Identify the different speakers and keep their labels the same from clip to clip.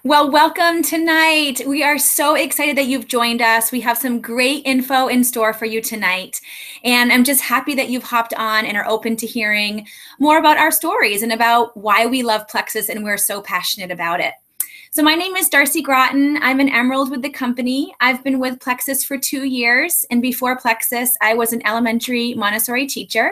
Speaker 1: Well, welcome tonight. We are so excited that you've joined us. We have some great info in store for you tonight. And I'm just happy that you've hopped on and are open to hearing more about our stories and about why we love Plexus and we're so passionate about it. So my name is Darcy Groton. I'm an Emerald with the company. I've been with Plexus for 2 years. And before Plexus, I was an elementary Montessori teacher.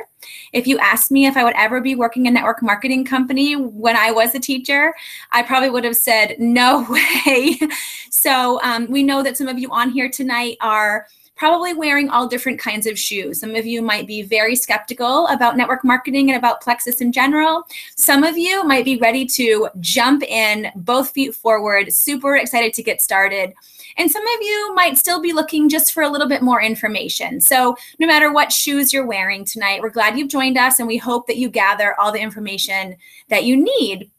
Speaker 1: If you asked me if I would ever be working in a network marketing company when I was a teacher, I probably would have said, no way. So we know that some of you on here tonight are probably wearing all different kinds of shoes. Some of you might be very skeptical about network marketing and about Plexus in general. Some of you might be ready to jump in, both feet forward, super excited to get started. And some of you might still be looking just for a little bit more information. So no matter what shoes you're wearing tonight, we're glad you've joined us and we hope that you gather all the information that you need.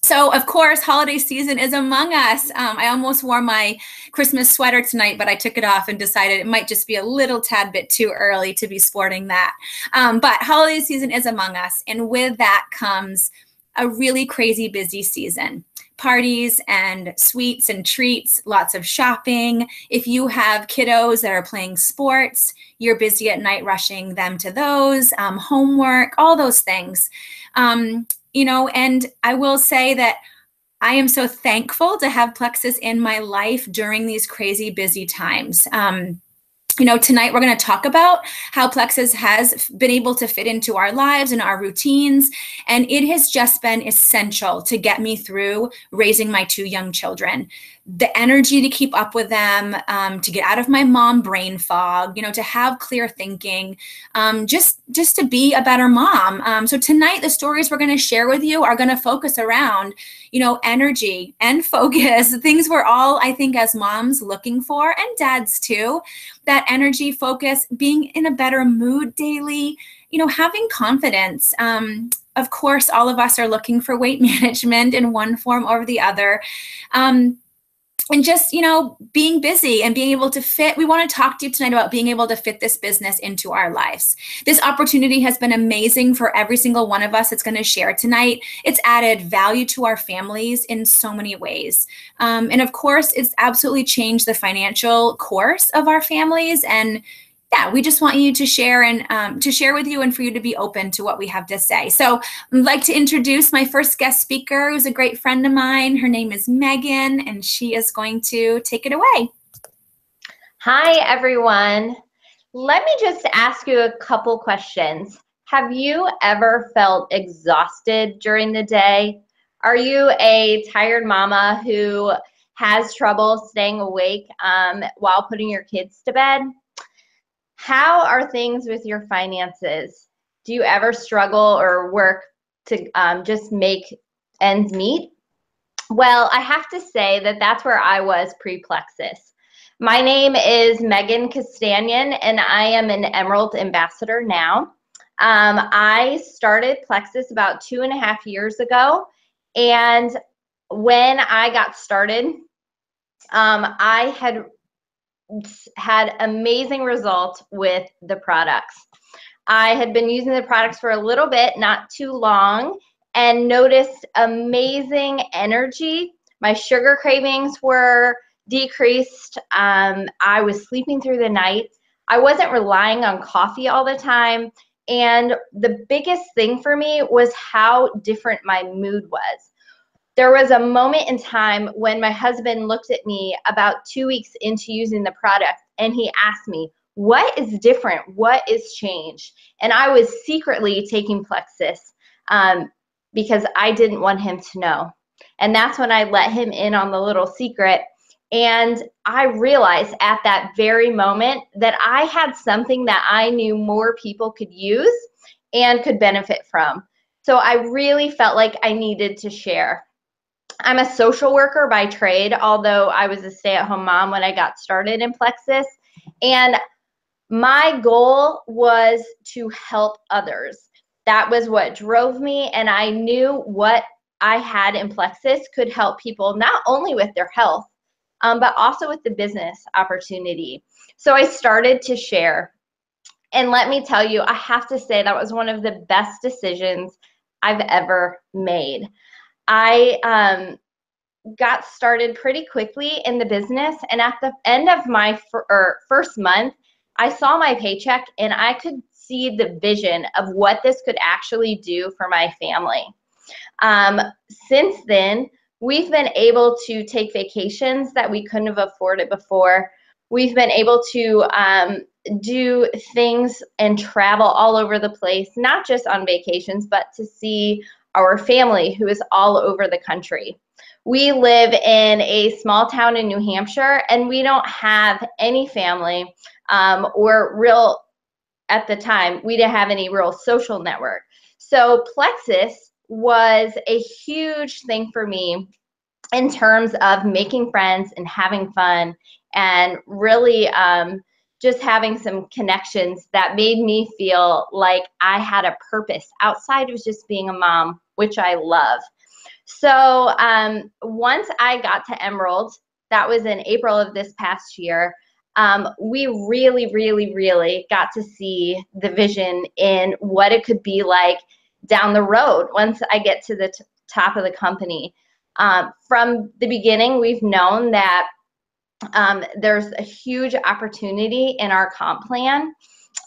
Speaker 1: So, of course, holiday season is among us. I almost wore my Christmas sweater tonight, but I took it off and decided it might just be a little tad bit too early to be sporting that. But holiday season is among us, and with that comes a really crazy busy season. Parties and sweets and treats, lots of shopping. If you have kiddos that are playing sports, you're busy at night rushing them to those, homework, all those things. And I will say that I am so thankful to have Plexus in my life during these crazy busy times. Tonight we're going to talk about how Plexus has been able to fit into our lives and our routines, and it has just been essential to get me through raising my 2 young children. The energy to keep up with them, to get out of my mom brain fog, to have clear thinking, just to be a better mom. So tonight, the stories we're going to share with you are going to focus around, energy and focus, things we're all, I think, as moms looking for, and dads too, that energy, focus, being in a better mood daily, having confidence. Of course, all of us are looking for weight management in one form or the other. And just, being busy and being able to fit. We want to talk to you tonight about being able to fit this business into our lives. This opportunity has been amazing for every single one of us that's going to share tonight. It's added value to our families in so many ways. And of course, it's absolutely changed the financial course of our families. And yeah, we just want you to share and to share with you and for you to be open to what we have to say. So I'd like to introduce my first guest speaker, who's a great friend of mine. Her name is Megan, and she is going to take it away.
Speaker 2: Hi, everyone. Let me just ask you a couple questions. Have you ever felt exhausted during the day? Are you a tired mama who has trouble staying awake while putting your kids to bed? How are things with your finances? Do you ever struggle or work to just make ends meet? Well, I have to say that that's where I was pre-Plexus. My name is Megan Castanian, and I am an Emerald Ambassador now. I started Plexus about 2.5 years ago, and when I got started, I had amazing results with the products. I had been using the products for a little bit, not too long, and noticed amazing energy. My sugar cravings were decreased. I was sleeping through the night. I wasn't relying on coffee all the time. And the biggest thing for me was how different my mood was. There was a moment in time when my husband looked at me about 2 weeks into using the product, and he asked me, what is different? What is changed? And I was secretly taking Plexus because I didn't want him to know. And that's when I let him in on the little secret. And I realized at that very moment that I had something that I knew more people could use and could benefit from. So I really felt like I needed to share. I'm a social worker by trade, although I was a stay-at-home mom when I got started in Plexus. And my goal was to help others. That was what drove me, and I knew what I had in Plexus could help people not only with their health, but also with the business opportunity. So I started to share. And let me tell you, I have to say that was one of the best decisions I've ever made. I got started pretty quickly in the business. And at the end of my first month, I saw my paycheck and I could see the vision of what this could actually do for my family. Since then, we've been able to take vacations that we couldn't have afforded before. We've been able to do things and travel all over the place, not just on vacations, but to see our family who is all over the country. We live in a small town in New Hampshire, and we don't have any family or real, at the time, we didn't have any real social network. So Plexus was a huge thing for me in terms of making friends and having fun and really just having some connections that made me feel like I had a purpose outside of just being a mom, which I love. So once I got to Emerald, that was in April of this past year, we really got to see the vision in what it could be like down the road once I get to the top of the company. From the beginning, we've known that there's a huge opportunity in our comp plan,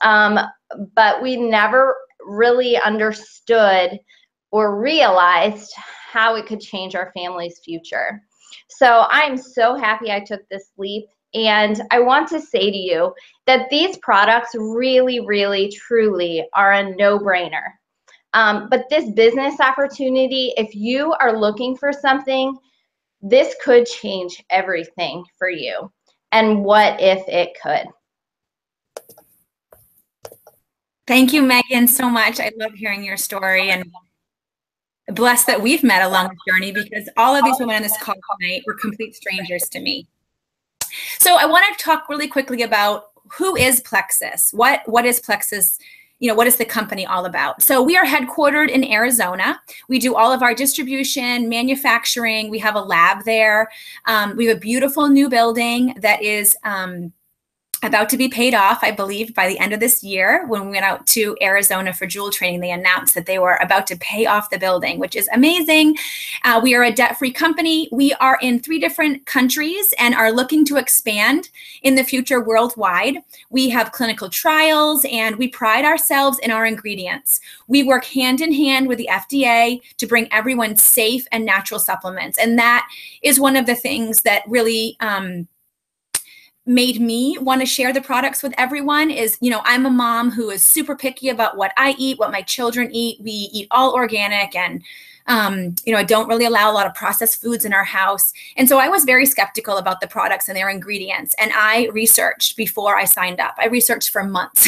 Speaker 2: but we never really understood or realized how it could change our family's future. So I'm so happy I took this leap. And I want to say to you that these products really, truly are a no-brainer. But this business opportunity, if you are looking for something, this could change everything for you. And what if it could?
Speaker 1: Thank you, Megan, so much. I love hearing your story, and blessed that we've met along the journey, because all of these women on this call tonight were complete strangers to me. So I want to talk really quickly about who is Plexus. What is Plexus? What is the company all about? So we are headquartered in Arizona. We do all of our distribution, manufacturing. We have a lab there. We have a beautiful new building that is about to be paid off, I believe, by the end of this year. When we went out to Arizona for Jewel training, they announced that they were about to pay off the building, which is amazing. We are a debt-free company. We are in 3 different countries and are looking to expand in the future worldwide. We have clinical trials, and we pride ourselves in our ingredients. We work hand in hand with the FDA to bring everyone safe and natural supplements. And that is one of the things that really made me want to share the products with everyone. Is, I'm a mom who is super picky about what I eat, what my children eat. We eat all organic, and I don't really allow a lot of processed foods in our house. And so I was very skeptical about the products and their ingredients. And I researched before I signed up. I researched for months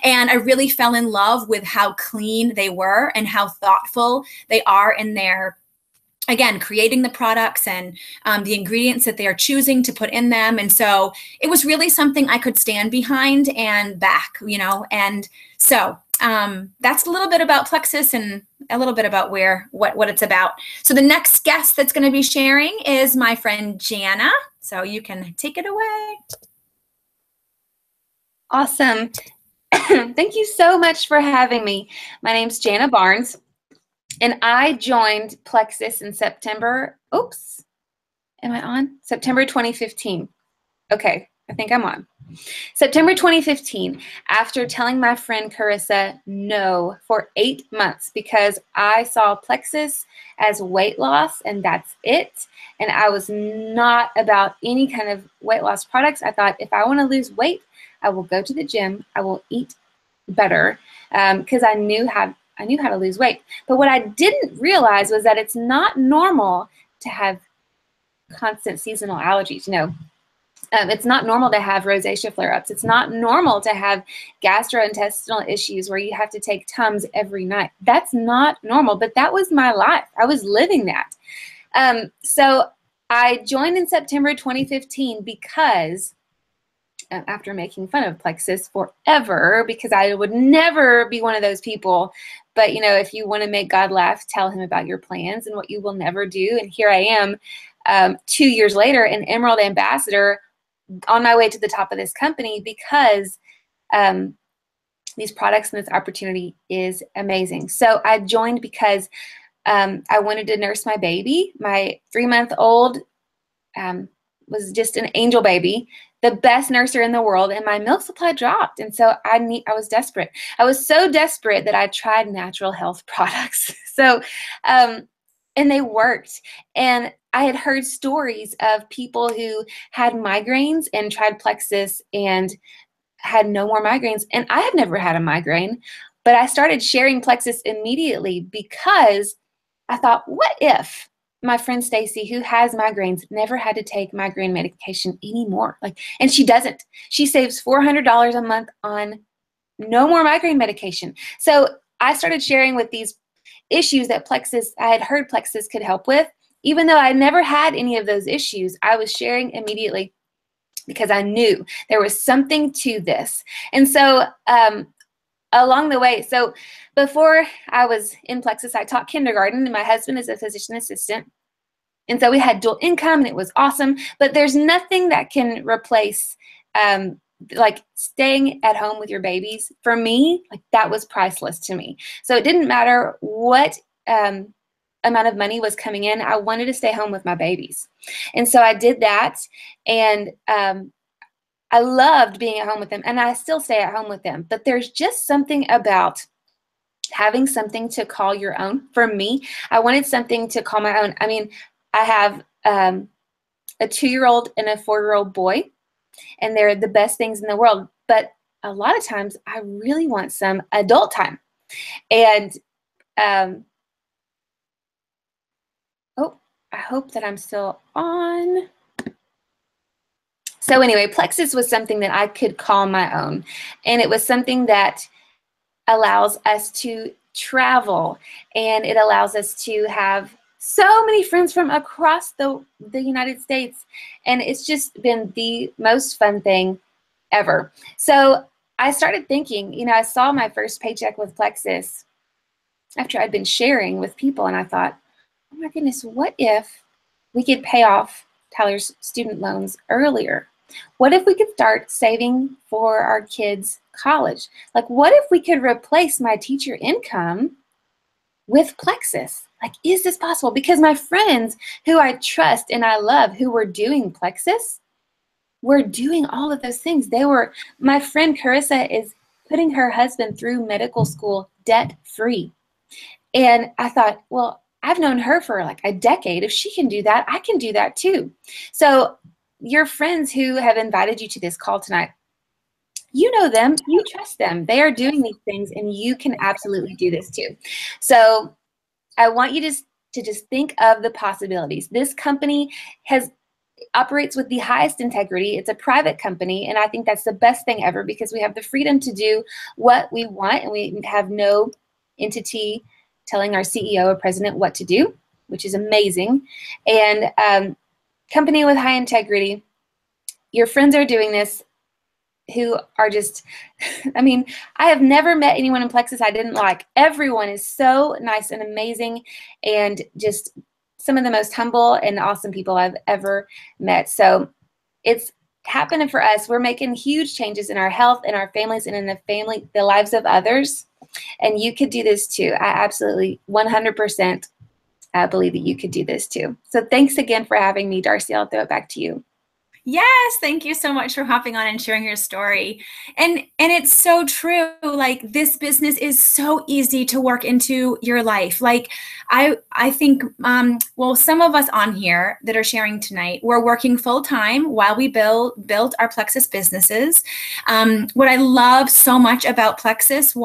Speaker 1: and I really fell in love with how clean they were and how thoughtful they are in their, again, creating the products and the ingredients that they are choosing to put in them. And so it was really something I could stand behind and back, and so that's a little bit about Plexus and a little bit about what it's about. So the next guest that's going to be sharing is my friend Jana. So you can take it away.
Speaker 3: Awesome. Thank you so much for having me. My name's Jana Barnes, and I joined Plexus in September. Oops. Am I on? September 2015. Okay, I think I'm on. September 2015, after telling my friend Carissa no for 8 months because I saw Plexus as weight loss and that's it. And I was not about any kind of weight loss products. I thought, if I want to lose weight, I will go to the gym. I will eat better because I knew how to lose weight. But what I didn't realize was that it's not normal to have constant seasonal allergies. It's not normal to have rosacea flare-ups. It's not normal to have gastrointestinal issues where you have to take Tums every night. That's not normal, but that was my life. I was living that. So I joined in September 2015 because after making fun of Plexus forever, because I would never be one of those people. But, if you want to make God laugh, tell him about your plans and what you will never do. And here I am 2 years later, an Emerald Ambassador on my way to the top of this company because these products and this opportunity is amazing. So I joined because I wanted to nurse my baby. My 3-month-old was just an angel baby, the best nurser in the world, and my milk supply dropped. And so I was desperate. I was so desperate that I tried natural health products. So, and they worked. And I had heard stories of people who had migraines and tried Plexus and had no more migraines. And I had never had a migraine, but I started sharing Plexus immediately because I thought, what if my friend Stacy, who has migraines, never had to take migraine medication anymore? And she doesn't. She saves $400 a month on no more migraine medication. So I started sharing with these issues that I had heard Plexus could help with. Even though I never had any of those issues, I was sharing immediately because I knew there was something to this. And so along the way, so before I was in Plexus, I taught kindergarten, and my husband is a physician assistant. And so we had dual income, and it was awesome. But there's nothing that can replace staying at home with your babies. For me, that was priceless to me. So it didn't matter what amount of money was coming in. I wanted to stay home with my babies. And so I did that. And I loved being at home with them, and I still stay at home with them. But there's just something about having something to call your own. For me, I wanted something to call my own. I mean, I have a 2-year-old and a 4-year-old boy, and they're the best things in the world. But a lot of times I really want some adult time. And I hope that I'm still on. So anyway, Plexus was something that I could call my own. And it was something that allows us to travel, and it allows us to have so many friends from across the United States. And it's just been the most fun thing ever. So I started thinking, I saw my first paycheck with Plexus after I'd been sharing with people, and I thought, oh my goodness, what if we could pay off Tyler's student loans earlier? What if we could start saving for our kids' college? What if we could replace my teacher income with Plexus? Is this possible? Because my friends who I trust and I love who were doing Plexus were doing all of those things. My friend Carissa is putting her husband through medical school debt-free. And I thought, well, I've known her for a decade. If she can do that, I can do that too. So your friends who have invited you to this call tonight, you know them, you trust them. They are doing these things, and you can absolutely do this too. So I want you to just think of the possibilities. This company operates with the highest integrity. It's a private company, and I think that's the best thing ever because we have the freedom to do what we want, and we have no entity telling our CEO or president what to do, which is amazing. And company with high integrity. Your friends are doing this who are just, I have never met anyone in Plexus I didn't like. Everyone is so nice and amazing and just some of the most humble and awesome people I've ever met. So it's happening for us. We're making huge changes in our health, in our families, and in the lives of others. And you could do this too. I absolutely 100% believe that you could do this too. So thanks again for having me, Darcy. I'll throw it back to you.
Speaker 1: Yes, thank you so much for hopping on and sharing your story. And it's so true. This business is so easy to work into your life. I think, some of us on here that are sharing tonight, we're working full time while we built our Plexus businesses. What I love so much about Plexus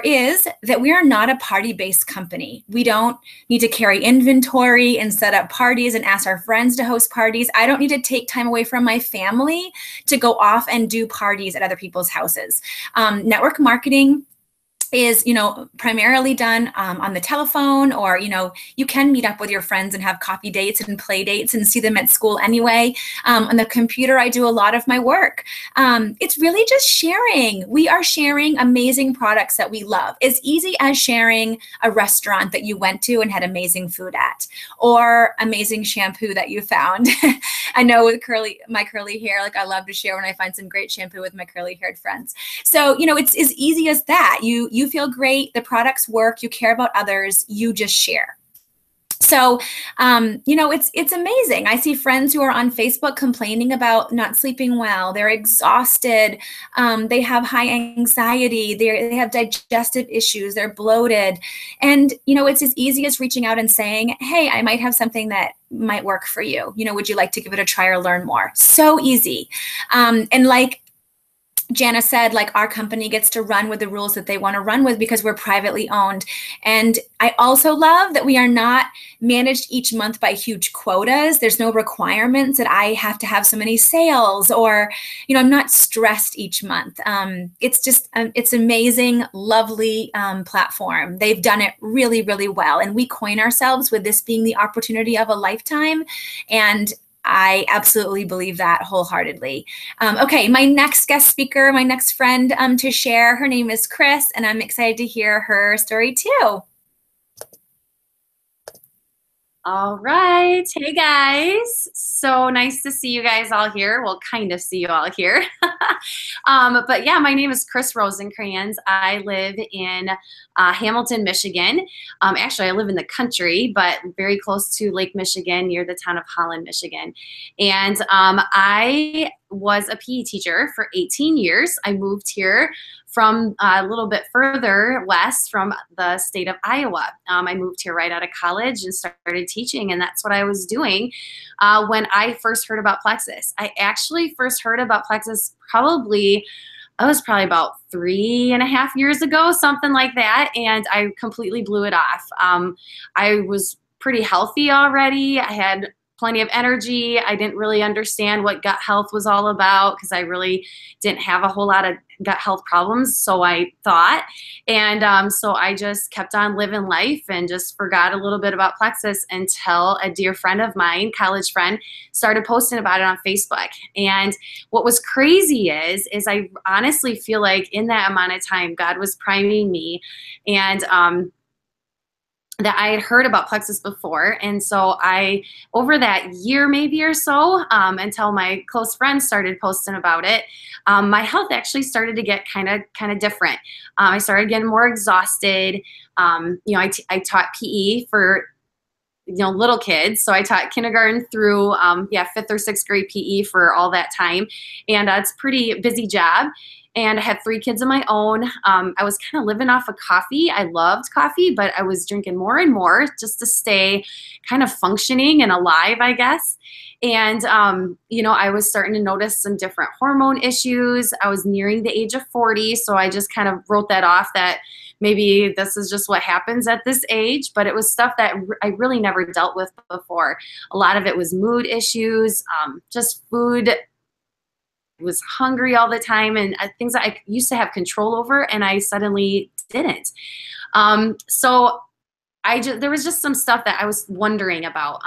Speaker 1: is that we are not a party-based company. We don't need to carry inventory and set up parties and ask our friends to host parties. I don't need to take time away from my family to go off and do parties at other people's houses. Network marketing is, primarily done on the telephone, or, you can meet up with your friends and have coffee dates and play dates and see them at school anyway. On the computer, I do a lot of my work. It's really just sharing. We are sharing amazing products that we love. As easy as sharing a restaurant that you went to and had amazing food at, or amazing shampoo that you found. I know with my curly hair, I love to share when I find some great shampoo with my curly haired friends. So, it's as easy as that. You you feel great, the products work, you care about others, you just share. So, you know, it's amazing. I see friends who are on Facebook complaining about not sleeping well. They're exhausted. They have high anxiety. They have digestive issues. They're bloated. And, you know, it's as easy as reaching out and saying, hey, I might have something that might work for you. You know, would you like to give it a try or learn more? So easy. And like Jana said, like, our company gets to run with the rules that they want to run with because we're privately owned. And I also love that we are not managed each month by huge quotas. There's no requirements that I have to have so many sales, or, you know, I'm not stressed each month. It's just, it's amazing, lovely platform. They've done it really, really well. And we coin ourselves with this being the opportunity of a lifetime. And I absolutely believe that wholeheartedly. Okay, my next guest speaker, my next friend to share, her name is Chris, and I'm excited to hear her story too.
Speaker 4: All right. Hey, guys. So nice to see you guys all here. Well, kind of see you all here. But yeah, my name is Chris Rosencrans. I live in Hamilton, Michigan. Actually, I live in the country, but very close to Lake Michigan, near the town of Holland, Michigan. And I was a PE teacher for 18 years. I moved here from a little bit further west from the state of Iowa. I moved here right out of college and started teaching, and that's what I was doing when I first heard about Plexus. I actually first heard about Plexus probably about 3.5 years ago, something like that, and I completely blew it off. I was pretty healthy already. I had plenty of energy. I didn't really understand what gut health was all about because I really didn't have a whole lot of gut health problems, so I thought. And so I just kept on living life and just forgot a little bit about Plexus until a dear friend of mine, college friend, started posting about it on Facebook. And what was crazy is I honestly feel like in that amount of time, God was priming me, and that I had heard about Plexus before. And so over that year maybe or so, until my close friends started posting about it, my health actually started to get kind of different. I started getting more exhausted. You know, I taught PE for, you know, little kids. So I taught kindergarten through, 5th or 6th grade PE for all that time. And it's a pretty busy job. And I had 3 kids of my own. I was kind of living off of coffee. I loved coffee, but I was drinking more and more just to stay kind of functioning and alive, I guess. And, you know, I was starting to notice some different hormone issues. I was nearing the age of 40, so I just kind of wrote that off, that maybe this is just what happens at this age. But it was stuff that I really never dealt with before. A lot of it was mood issues, just food. Was hungry all the time, and things that I used to have control over, and I suddenly didn't. So there was just some stuff that I was wondering about.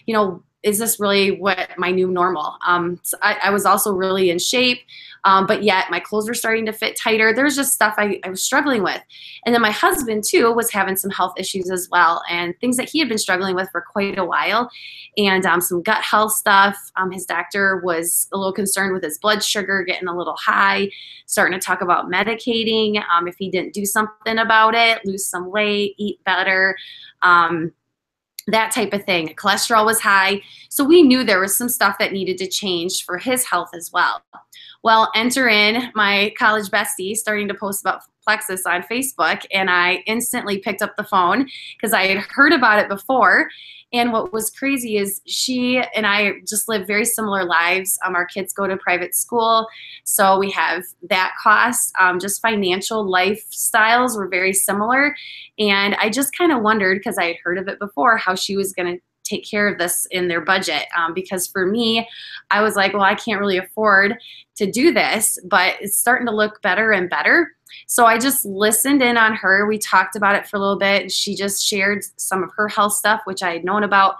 Speaker 4: You know, is this really what my new normal? So I was also really in shape, but yet my clothes were starting to fit tighter. There's just stuff I was struggling with. And then my husband too was having some health issues as well, and things that he had been struggling with for quite a while, and some gut health stuff. His doctor was a little concerned with his blood sugar getting a little high, starting to talk about medicating if he didn't do something about it, lose some weight, eat better. That type of thing. Cholesterol was high. So we knew there was some stuff that needed to change for his health as well. Well, enter in my college bestie starting to post about Plexus on Facebook, and I instantly picked up the phone because I had heard about it before. And what was crazy is she and I just live very similar lives. Our kids go to private school, so we have that cost. Just financial lifestyles were very similar. And I just kind of wondered, because I had heard of it before, how she was going to take care of this in their budget. Because for me, I was like, well, I can't really afford to do this, but it's starting to look better and better. So I just listened in on her. We talked about it for a little bit, and she just shared some of her health stuff, which I had known about.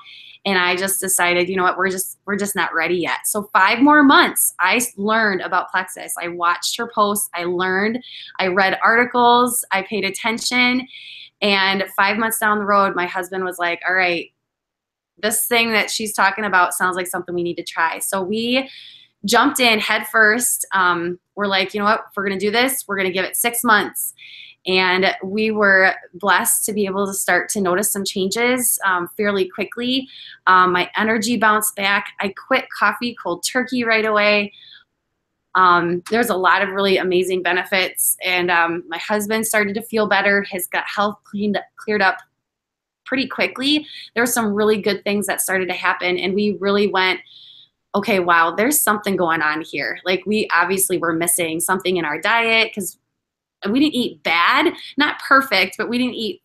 Speaker 4: And I just decided, you know what, we're just not ready yet. So 5 more months, I learned about Plexus. I watched her posts. I learned. I read articles. I paid attention. And 5 months down the road, my husband was like, all right, this thing that she's talking about sounds like something we need to try. So we jumped in head first. We're like, you know what, if we're going to do this, we're going to give it 6 months. And we were blessed to be able to start to notice some changes fairly quickly. My energy bounced back. I quit coffee cold turkey right away. There's a lot of really amazing benefits. And my husband started to feel better. His gut health cleared up pretty quickly. There were some really good things that started to happen. And we really went, okay, wow, there's something going on here. Like, we obviously were missing something in our diet, because we didn't eat bad, not perfect, but we didn't eat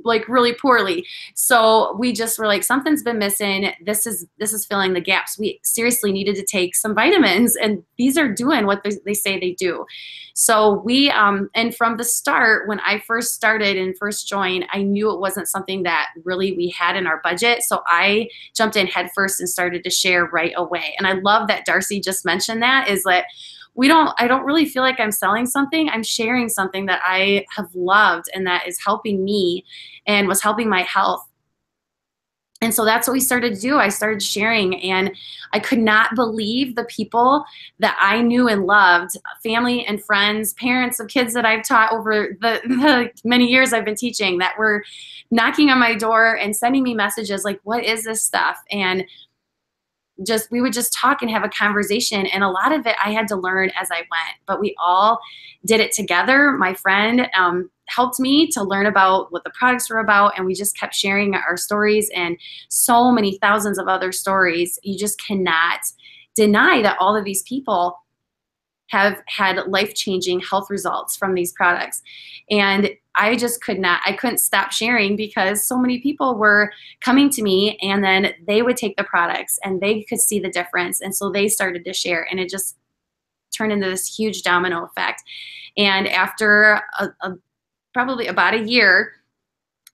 Speaker 4: like really poorly. So we just were like, something's been missing. This is filling the gaps. We seriously needed to take some vitamins, and these are doing what they say they do. So we, and from the start, when I first started and first joined, I knew it wasn't something that really we had in our budget. So I jumped in head first and started to share right away. And I love that Darcy just mentioned that, is that I don't really feel like I'm selling something. I'm sharing something that I have loved and that is helping me and was helping my health. And so that's what we started to do. I started sharing, and I could not believe the people that I knew and loved, family and friends, parents of kids that I've taught over the many years I've been teaching, that were knocking on my door and sending me messages like, what is this stuff? And we would just talk and have a conversation. And a lot of it I had to learn as I went, but we all did it together. My friend helped me to learn about what the products were about, and we just kept sharing our stories, and so many thousands of other stories. You just cannot deny that all of these people have had life-changing health results from these products. And I couldn't stop sharing, because so many people were coming to me, and then they would take the products and they could see the difference. And so they started to share, and it just turned into this huge domino effect. And after probably about a year,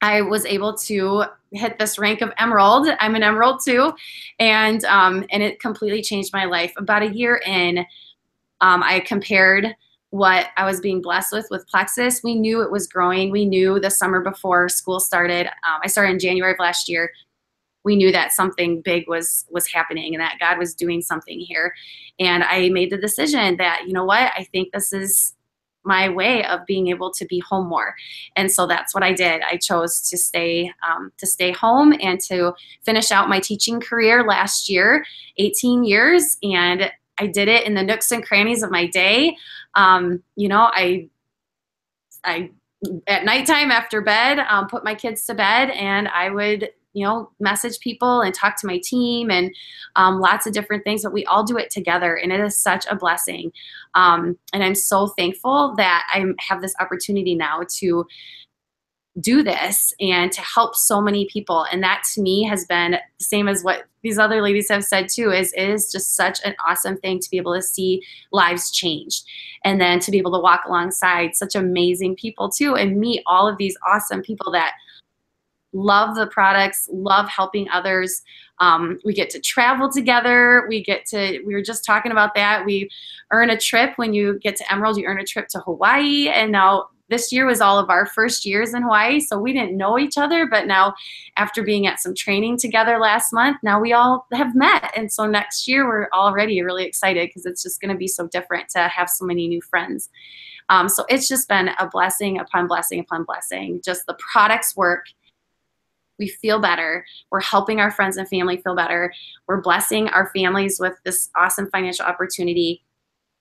Speaker 4: I was able to hit this rank of Emerald. I'm an Emerald too. And it completely changed my life. About a year in, I compared what I was being blessed with Plexus. We knew it was growing. We knew the summer before school started. I started in January of last year. We knew that something big was happening, and that God was doing something here. And I made the decision that, you know what, I think this is my way of being able to be home more. And so that's what I did. I chose to stay home and to finish out my teaching career last year, 18 years. And I did it in the nooks and crannies of my day. I at nighttime after bed, put my kids to bed, and I would, message people and talk to my team, and lots of different things, but we all do it together, and it is such a blessing. And I'm so thankful that I have this opportunity now to do this and to help so many people. And that to me has been the same as what these other ladies have said too, it is just such an awesome thing to be able to see lives changed, and then to be able to walk alongside such amazing people too, and meet all of these awesome people that love the products, love helping others. We get to travel together. We were just talking about that. We earn a trip. When you get to Emerald, you earn a trip to Hawaii. And now this year was all of our first years in Hawaii. So we didn't know each other, but now after being at some training together last month, now we all have met. And so next year we're already really excited, because it's just going to be so different to have so many new friends. So it's just been a blessing upon blessing upon blessing. Just the products work. We feel better. We're helping our friends and family feel better. We're blessing our families with this awesome financial opportunity.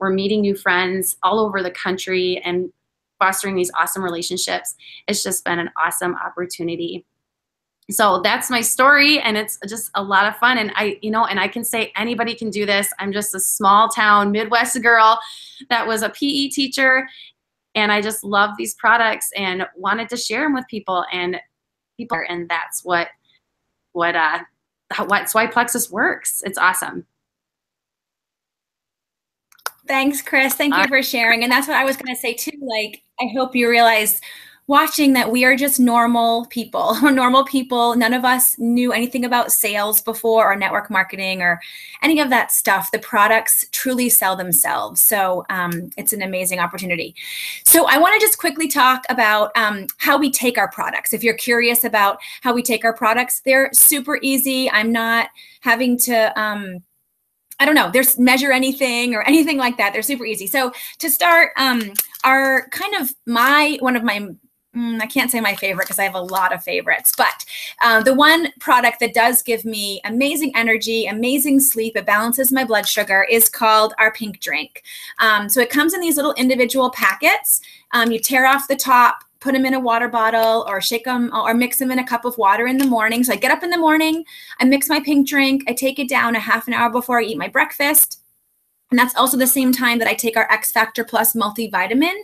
Speaker 4: We're meeting new friends all over the country and fostering these awesome relationships. It's just been an awesome opportunity. So that's my story, and it's just a lot of fun. And I can say anybody can do this. I'm just a small town Midwest girl that was a PE teacher, and I just love these products and wanted to share them with people, and that's that's why Plexus works. It's awesome.
Speaker 1: Thanks, Chris. Thank you for sharing. And that's what I was going to say too. Like, I hope you realize watching that we are just normal people. We're normal people. None of us knew anything about sales before, or network marketing, or any of that stuff. The products truly sell themselves. So it's an amazing opportunity. So I want to just quickly talk about how we take our products. If you're curious about how we take our products, they're super easy. I'm not having to there's measure anything or anything like that. They're super easy. So to start, are kind of one of my, I can't say my favorite because I have a lot of favorites, but the one product that does give me amazing energy, amazing sleep, it balances my blood sugar, is called our pink drink. So it comes in these little individual packets. You tear off the top, put them in a water bottle, or shake them or mix them in a cup of water in the morning. So I get up in the morning, I mix my pink drink, I take it down a half an hour before I eat my breakfast. And that's also the same time that I take our X Factor Plus multivitamin.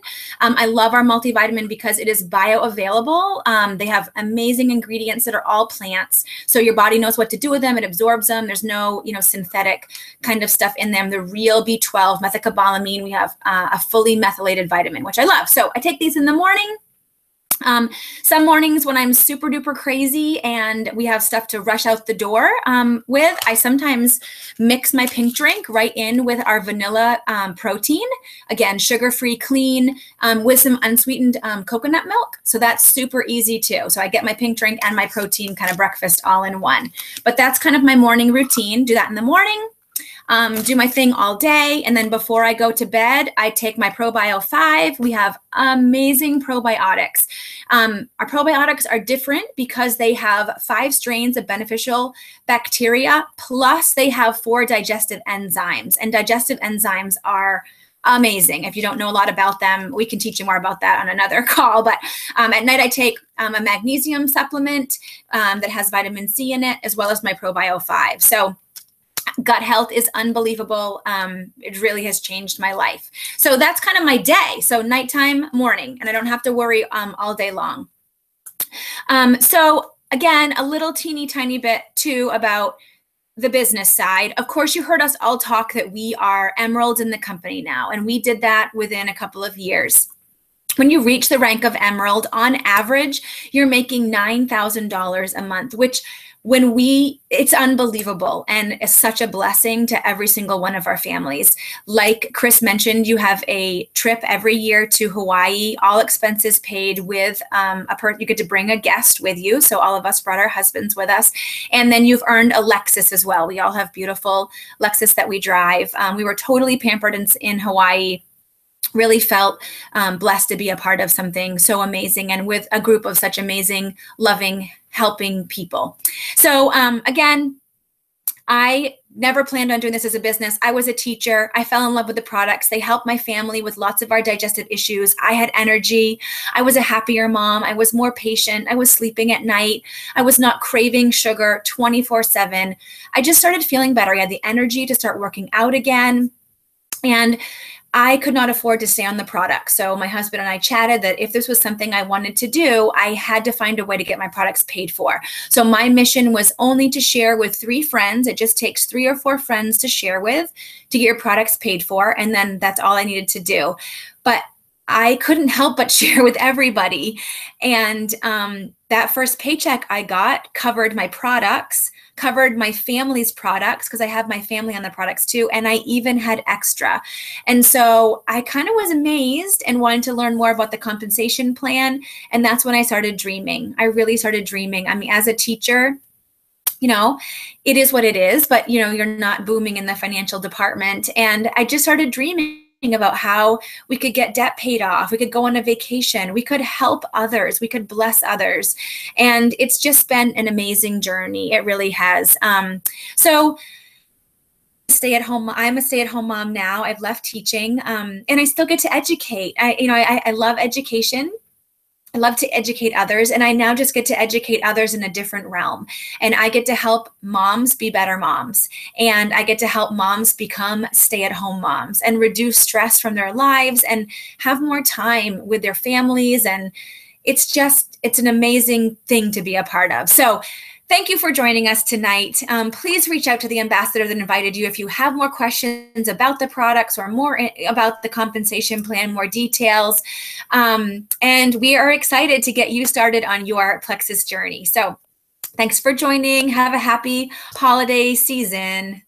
Speaker 1: I love our multivitamin because it is bioavailable. They have amazing ingredients that are all plants. So your body knows what to do with them. It absorbs them. There's no, synthetic kind of stuff in them. The real B12, methylcobalamin. We have a fully methylated vitamin, which I love. So I take these in the morning. Some mornings when I'm super duper crazy and we have stuff to rush out the door with, I sometimes mix my pink drink right in with our vanilla protein. Again, sugar-free, clean, with some unsweetened coconut milk. So that's super easy too. So I get my pink drink and my protein kind of breakfast all in one. But that's kind of my morning routine. Do that in the morning. Do my thing all day. And then before I go to bed, I take my ProBio 5. We have amazing probiotics. Our probiotics are different because they have 5 strains of beneficial bacteria, plus they have 4 digestive enzymes. And digestive enzymes are amazing. If you don't know a lot about them, we can teach you more about that on another call. But at night, I take a magnesium supplement that has vitamin C in it, as well as my ProBio 5. So gut health is unbelievable. It really has changed my life. So that's kind of my day. So nighttime, morning, and I don't have to worry all day long. So again, a little teeny tiny bit too about the business side. Of course, you heard us all talk that we are emeralds in the company now, and we did that within a couple of years. When you reach the rank of emerald, on average, you're making $9,000 a month, which it's unbelievable, and it's such a blessing to every single one of our families. Like Chris mentioned, you have a trip every year to Hawaii, all expenses paid, with you get to bring a guest with you. So all of us brought our husbands with us. And then you've earned a Lexus as well. We all have beautiful Lexus that we drive. We were totally pampered in Hawaii. Really felt blessed to be a part of something so amazing and with a group of such amazing, loving, helping people. So again, I never planned on doing this as a business. I was a teacher. I fell in love with the products. They helped my family with lots of our digestive issues. I had energy. I was a happier mom. I was more patient. I was sleeping at night. I was not craving sugar 24/7. I just started feeling better. I had the energy to start working out again. And I could not afford to stay on the product. So my husband and I chatted that if this was something I wanted to do, I had to find a way to get my products paid for. So my mission was only to share with 3 friends. It just takes 3 or 4 friends to share with to get your products paid for. And then that's all I needed to do. But I couldn't help but share with everybody. And that first paycheck I got covered my products, covered my family's products, because I have my family on the products too, and I even had extra. And so I kind of was amazed and wanted to learn more about the compensation plan, and that's when I started dreaming. I really started dreaming. I mean, as a teacher, it is what it is, but you're not booming in the financial department, and I just started dreaming about how we could get debt paid off. We could go on a vacation. We could help others. We could bless others. And it's just been an amazing journey. It really has. So I'm a stay-at-home mom now. I've left teaching, and I still get to educate. I love education. I love to educate others, and I now just get to educate others in a different realm. And I get to help moms be better moms, and I get to help moms become stay-at-home moms and reduce stress from their lives and have more time with their families. And it's an amazing thing to be a part of. So thank you for joining us tonight. Please reach out to the ambassador that invited you if you have more questions about the products or more about the compensation plan, more details. And we are excited to get you started on your Plexus journey. So thanks for joining. Have a happy holiday season.